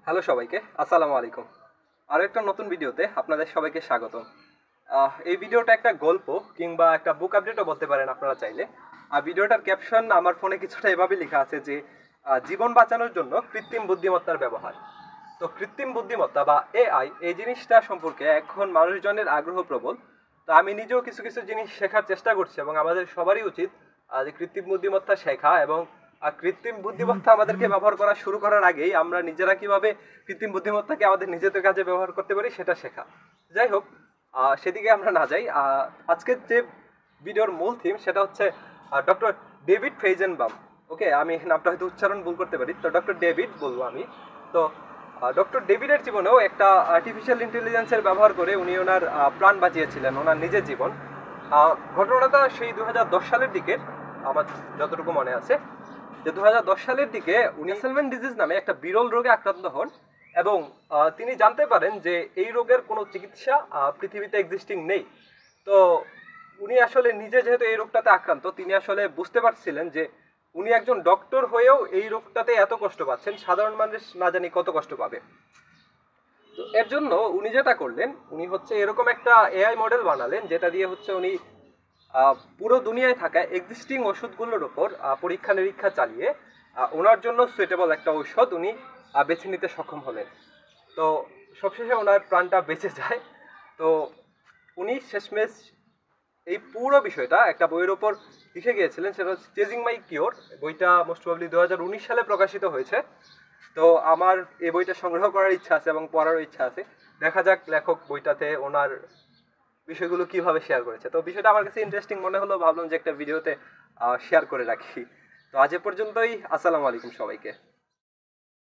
Hello সবাইকে, আসসালামু আলাইকুম। আরও একটা নতুন ভিডিওতে আপনাদের সবাইকে স্বাগতম। এই ভিডিওটা একটা গল্প কিংবা একটা বুক আপডেটও বলতে পারেন আপনারা চাইলে। আর ভিডিওটার ক্যাপশন আমার ফোনে কিছুটা এভাবে লেখা আছে যে জীবন বাঁচানোর জন্য কৃত্রিম বুদ্ধিমত্তার ব্যবহার। তো কৃত্রিম বুদ্ধিমত্তা বা এআই এই জিনিসটা সম্পর্কে এখন মানুষজনের আগ্রহ প্রবল। তো আমি নিজেও কিছু কিছু জিনিস শেখার চেষ্টা করছি এবং আমাদের সবারই উচিত যে কৃত্রিম বুদ্ধিমত্তা শেখা এবং কৃত্রিম বুদ্ধিমত্তা আমাদেরকে ব্যবহার করা শুরু করার আগেই আমরা নিজেরা কিভাবে কৃত্রিম বুদ্ধিমত্তাকে আমাদের নিজেদের কাজে ব্যবহার করতে পারি সেটা শেখা। যাই হোক, সেদিকে আমরা না যাই। আজকের যে ভিডিওর মূল থিম সেটা হচ্ছে ডক্টর ডেভিড ফেইজেনবাম। ওকে, আমি নামটা হয়তো উচ্চারণ ভুল করতে পারি, তো ডক্টর ডেভিড বলবো আমি। তো ডক্টর ডেভিডের জীবনেও একটা আর্টিফিশিয়াল ইন্টেলিজেন্সের ব্যবহার করে উনি ওনার প্রাণ বাঁচিয়েছিলেন, ওনার নিজের জীবন। ঘটনাটা সেই 2010 সালের দিকে, আমার যতটুকু মনে আছে যে 2010 সালের দিকে উনি নেসেলম্যান ডিজিজ নামে একটা বিরল রোগে আক্রান্ত হন এবং তিনি জানতে পারেন যে এই রোগের কোনো চিকিৎসা পৃথিবীতে এক্সিস্টিং নেই। তো উনি আসলে নিজে যেহেতু এই রোগটাতে আক্রান্ত, তিনি আসলে বুঝতে পারছিলেন যে উনি একজন ডক্টর হয়েও এই রোগটাতে এত কষ্ট পাচ্ছেন, সাধারণ মানুষ না জানি কত কষ্ট পাবে। তো এর জন্য উনি যেটা করলেন, উনি হচ্ছে এরকম একটা এআই মডেল বানালেন যেটা দিয়ে হচ্ছে উনি পুরো দুনিয়ায় থাকা এক্সিস্টিং ওষুধগুলোর ওপর পরীক্ষা নিরীক্ষা চালিয়ে ওনার জন্য সুইটেবল একটা ঔষধ উনি বেছে নিতে সক্ষম হলেন। তো সবশেষে ওনার প্রাণটা বেঁচে যায়। তো উনি শেষমেশ এই পুরো বিষয়টা একটা বইয়ের ওপর লিখে গিয়েছিলেন, সেটা হচ্ছে চেজিং মাই কিওর। বইটা মোস্ট প্রবাবলি 2019 সালে প্রকাশিত হয়েছে। তো আমার এই বইটা সংগ্রহ করার ইচ্ছা আছে এবং পড়ারও ইচ্ছা আছে। দেখা যাক লেখক বইটাতে ওনার বিষয়গুলো কিভাবে শেয়ার করেছে। তো বিষয়টা আমার কাছে ইন্টারেস্টিং মনে হলো, ভাবলাম যে একটা ভিডিওতে শেয়ার করে রাখি। তো আজ এ পর্যন্তই। আসসালামু আলাইকুম সবাইকে।